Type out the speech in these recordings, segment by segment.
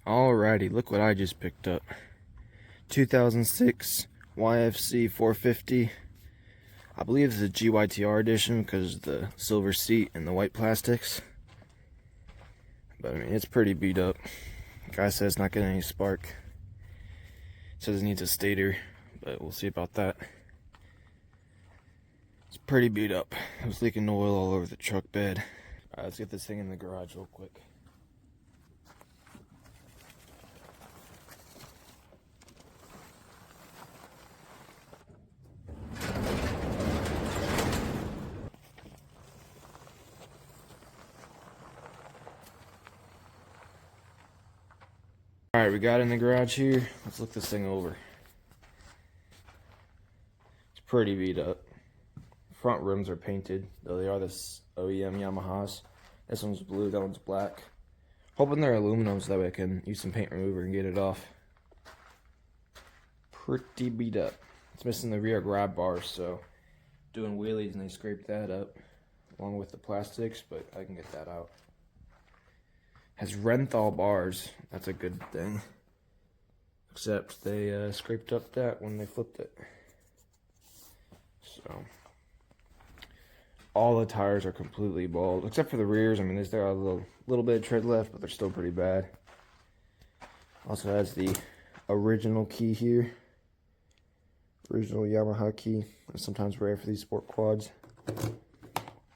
Alrighty, look what I just picked up. 2006 yfz450. I believe it's a GYTR edition because of the silver seat and the white plastics. But I mean, it's pretty beat up. The guy says it's not getting any spark. Says it needs a stator, but we'll see about that. It's pretty beat up. It was leaking oil all over the truck bed. Alright, let's get this thing in the garage real quick. Alright, we got in the garage here. Let's look this thing over. It's pretty beat up. Front rims are painted, though they are this OEM Yamahas. This one's blue, that one's black. Hoping they're aluminum so that way I can use some paint remover and get it off. Pretty beat up. It's missing the rear grab bars, so doing wheelies and they scraped that up along with the plastics, but I can get that out. Has Renthal bars, that's a good thing. Except they scraped up that when they flipped it. So, all the tires are completely bald, except for the rears. I mean, there's a little bit of tread left, but they're still pretty bad. Also has the original key here. Original Yamaha key. That's sometimes rare for these sport quads.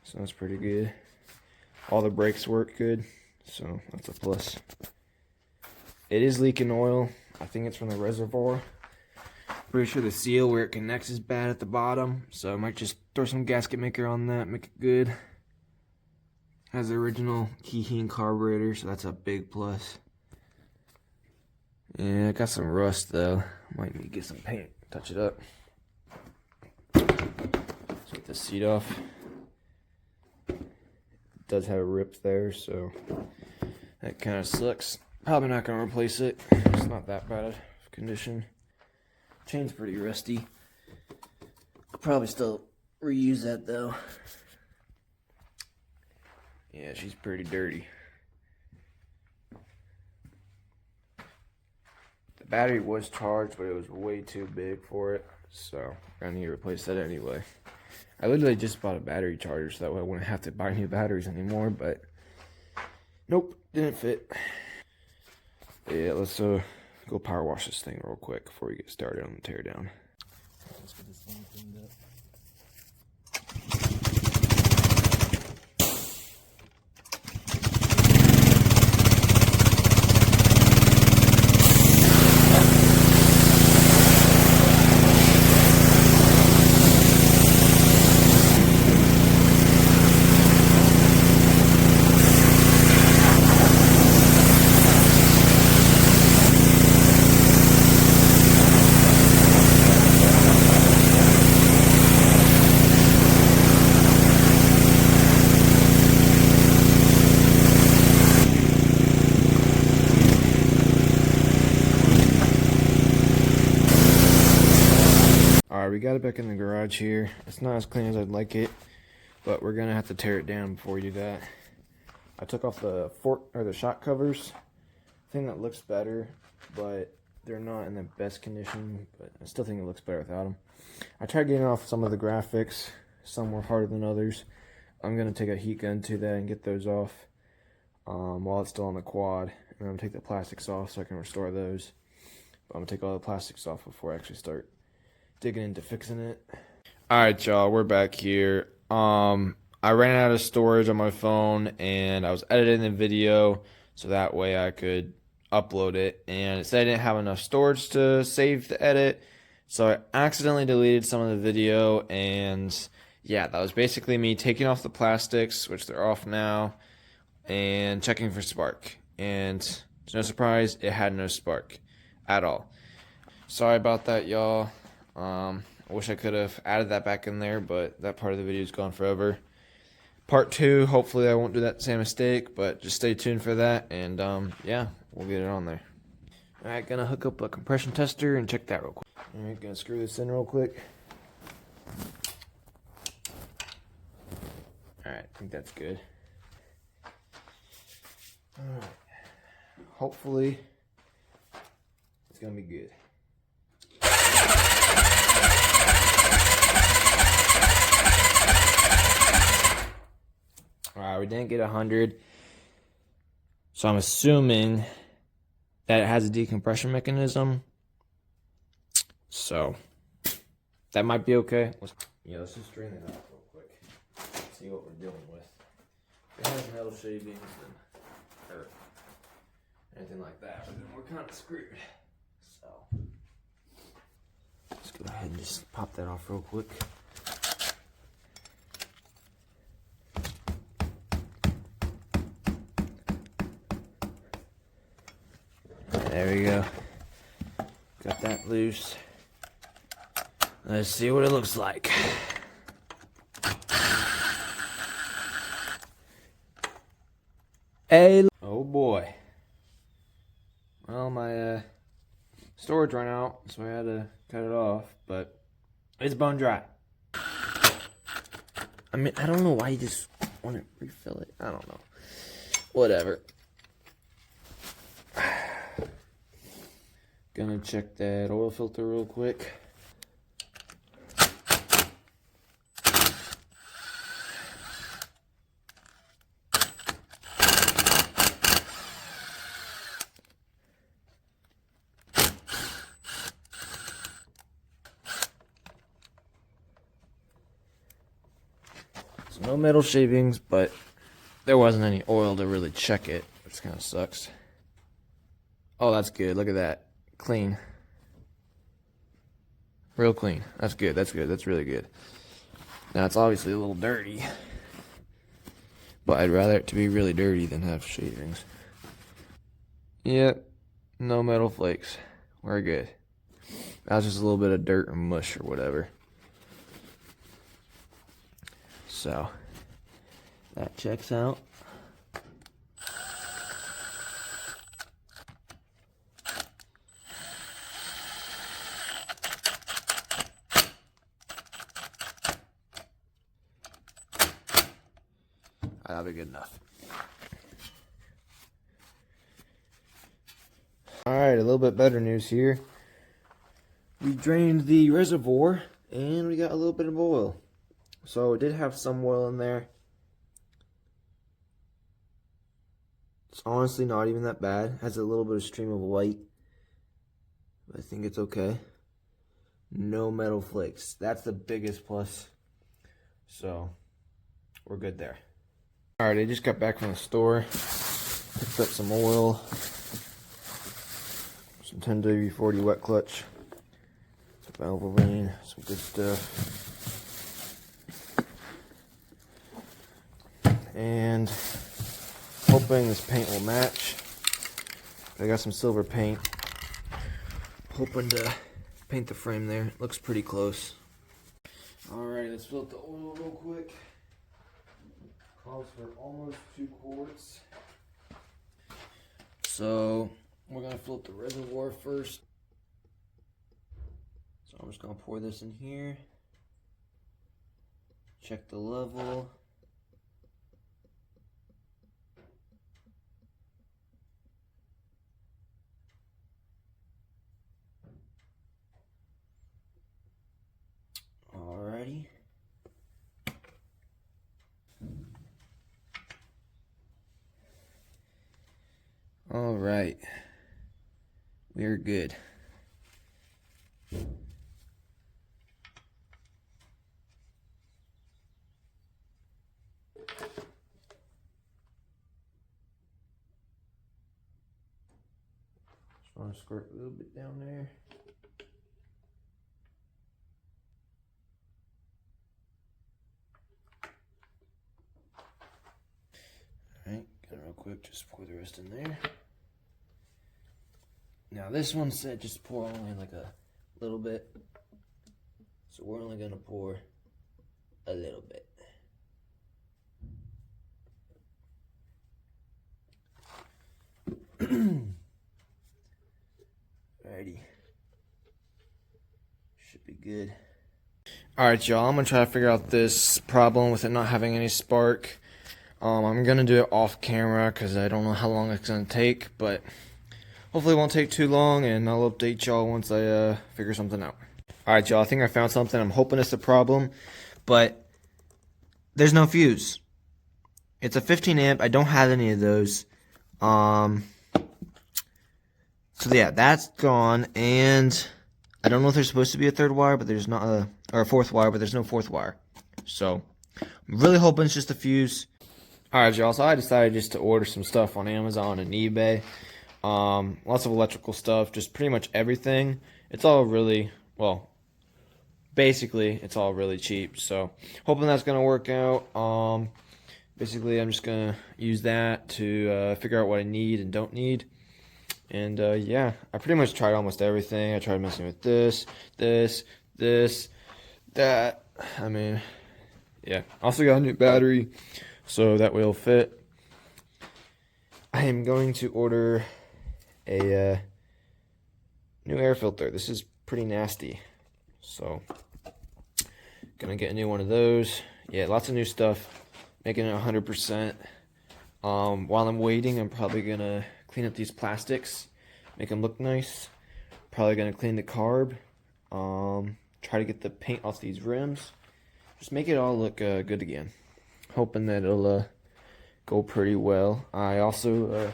So that's pretty good. All the brakes work good. So that's a plus. It is leaking oil. I think it's from the reservoir. Pretty sure the seal where it connects is bad at the bottom, so I might just throw some gasket maker on that, make it good. Has the original Keyheen carburetor, so that's a big plus. Yeah, I got some rust though. Might need to get some paint, touch it up. Let's get the seat off. Does have a rip there, so that kind of sucks. Probably not going to replace it. It's not that bad of condition. Chain's pretty rusty. I'll probably still reuse that though. Yeah, she's pretty dirty. The battery was charged, but it was way too big for it, so I need to replace that anyway. I literally just bought a battery charger so that way I wouldn't have to buy new batteries anymore, but nope, didn't fit. But yeah, let's go power wash this thing real quick before we get started on the teardown. Let's get this thing cleaned up. Alright, we got it back in the garage here. It's not as clean as I'd like it, but we're gonna have to tear it down before we do that. I took off the shock covers. I think that looks better, but they're not in the best condition, but I still think it looks better without them. I tried getting off some of the graphics. Some were harder than others. I'm gonna take a heat gun to that and get those off while it's still on the quad. And I'm gonna take the plastics off so I can restore those. But I'm gonna take all the plastics off before I actually start digging into fixing it. Alright y'all, we're back here. I ran out of storage on my phone and I was editing the video so that way I could upload it, and it said I didn't have enough storage to save the edit, so I accidentally deleted some of the video. And yeah, that was basically me taking off the plastics, which they're off now, and checking for spark, and to no surprise, it had no spark at all. Sorry about that, y'all. I wish I could have added that back in there, but that part of the video is gone forever. Part 2, hopefully I won't do that same mistake, but just stay tuned for that, and yeah, we'll get it on there. Alright, gonna hook up a compression tester and check that real quick. Alright, gonna screw this in real quick. Alright, I think that's good. Alright, hopefully gonna be good. All right, we didn't get 100, so I'm assuming that it has a decompression mechanism. So that might be okay. Let's just drain it out real quick. See what we're dealing with. If it has metal shavings or anything like that, then we're kind of screwed. So let's go ahead and just pop that off real quick. There we go. Got that loose. Let's see what it looks like. Oh boy. Well, my storage ran out, so I had to cut it off, but it's bone dry. I mean, I don't know why you just want to refill it. I don't know. Whatever. Gonna check that oil filter real quick. So no metal shavings, but there wasn't any oil to really check it, which kind of sucks. Oh, that's good. Look at that. Clean. Real clean. That's good. That's good. That's really good. Now, it's obviously a little dirty, but I'd rather it to be really dirty than have shavings. Yep. No metal flakes. We're good. That's just a little bit of dirt and mush or whatever. So, that checks out. That'll be good enough. Alright, a little bit better news here. We drained the reservoir and we got a little bit of oil. So it did have some oil in there. It's honestly not even that bad. It has a little bit of stream of white. I think it's okay. No metal flakes. That's the biggest plus. So we're good there. Alright, I just got back from the store. Picked up some oil. Some 10W40 wet clutch. Some Valvoline. Some good stuff. And hoping this paint will match. I got some silver paint. Hoping to paint the frame there. It looks pretty close. Alright, let's fill up the oil real quick. Calls for almost 2 quarts. So we're gonna fill up the reservoir first. So I'm just gonna pour this in here. Check the level. Alrighty. Alright. We're good. Just want to squirt a little bit down there. Alright, got it real quick, just pour the rest in there. Now this one said just pour only like a little bit. So we're only gonna pour a little bit. Alrighty. Should be good. Alright y'all, I'm gonna try to figure out this problem with it not having any spark. I'm gonna do it off camera because I don't know how long it's gonna take, but hopefully it won't take too long, and I'll update y'all once I figure something out. Alright, y'all, I think I found something. I'm hoping it's a problem, but there's no fuse. It's a 15 amp. I don't have any of those. So yeah, that's gone, and I don't know if there's supposed to be a third wire, but there's not or a fourth wire, but there's no fourth wire. So I'm really hoping it's just a fuse. Alright, y'all, so I decided just to order some stuff on Amazon and eBay. Lots of electrical stuff, just pretty much everything. It's all really, well, basically it's all really cheap, so hoping that's gonna work out. Basically I'm just gonna use that to figure out what I need and don't need. And yeah, I pretty much tried almost everything. I tried messing with this, that. I mean, yeah. Also got a new battery, so that will fit. I am going to order a new air filter. This is pretty nasty, so gonna get a new one of those. Yeah, lots of new stuff, making it 100%. While I'm waiting, I'm probably gonna clean up these plastics, make them look nice. Probably gonna clean the carb, try to get the paint off these rims, just make it all look good again. Hoping that it'll go pretty well. I also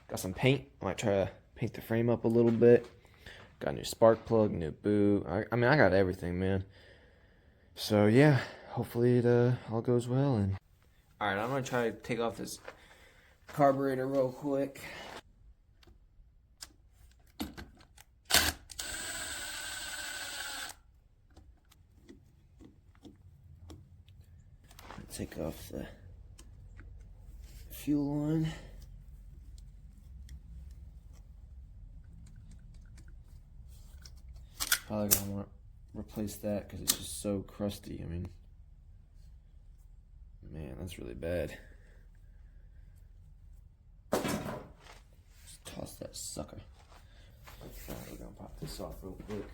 got some paint. I might try to paint the frame up a little bit. Got a new spark plug, new boot. I mean, I got everything, man. So yeah, hopefully it all goes well. And all right, I'm gonna try to take off this carburetor real quick. Take off the fuel line. Probably gonna want to replace that because it's just so crusty. I mean, man, that's really bad. Just toss that sucker. Alright, we're gonna pop this off real quick.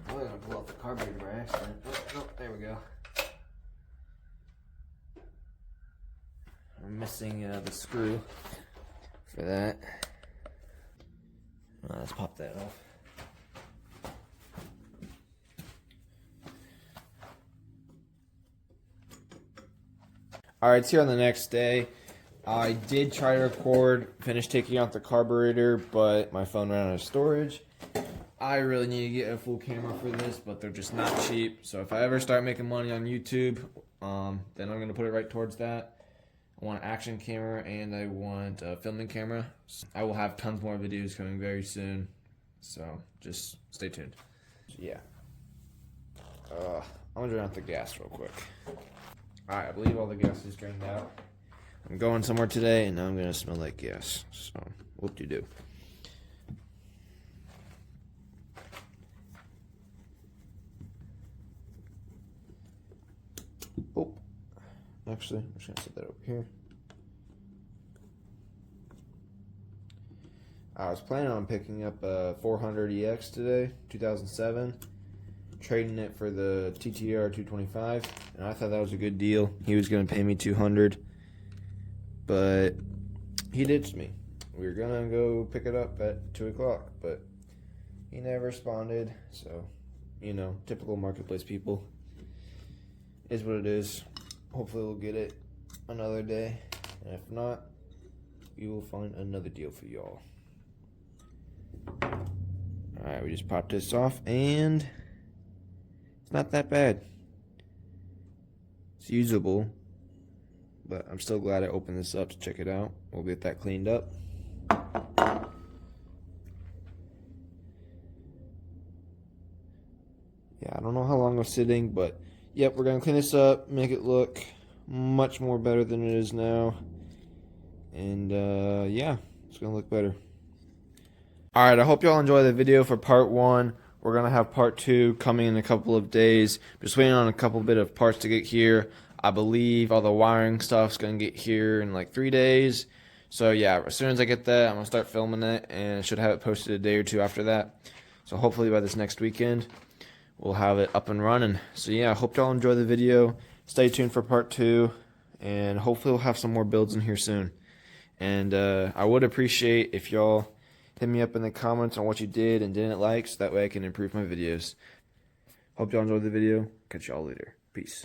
I'm gonna pull off the carburetor by accident. Oh, there we go. I'm missing the screw for that. Let's pop that off. Alright, it's here on the next day. I did try to record, finish taking out the carburetor, but my phone ran out of storage. I really need to get a full camera for this, but they're just not cheap. So if I ever start making money on YouTube, then I'm going to put it right towards that. I want an action camera and I want a filming camera. I will have tons more videos coming very soon, so just stay tuned. Yeah. I'm going to drain out the gas real quick. Alright, I believe all the gas is drained out. I'm going somewhere today and now I'm going to smell like gas. So, whoop-de-doo. Oh, actually, I'm just going to set that over here. I was planning on picking up a 400EX today, 2007, trading it for the TTR 225, and I thought that was a good deal. He was going to pay me $200, but he ditched me. We were going to go pick it up at 2 o'clock, but he never responded, so, you know, typical marketplace people. Is what it is. Hopefully we'll get it another day, and if not, we will find another deal for y'all. Alright, we just popped this off, and it's not that bad. It's usable, but I'm still glad I opened this up to check it out. We'll get that cleaned up. Yeah, I don't know how long I was sitting, but yep, we're going to clean this up, make it look much more better than it is now. And yeah, it's going to look better. Alright, I hope y'all enjoy the video for part 1. We're going to have part 2 coming in a couple of days. Just waiting on a couple bit of parts to get here. I believe all the wiring stuff's going to get here in like 3 days. So yeah, as soon as I get that, I'm going to start filming it, and I should have it posted a day or two after that. So hopefully by this next weekend, we'll have it up and running. So yeah, I hope y'all enjoy the video. Stay tuned for part 2, and hopefully we'll have some more builds in here soon. And I would appreciate if y'all hit me up in the comments on what you did and didn't like, so that way I can improve my videos. Hope y'all enjoyed the video. Catch y'all later. Peace.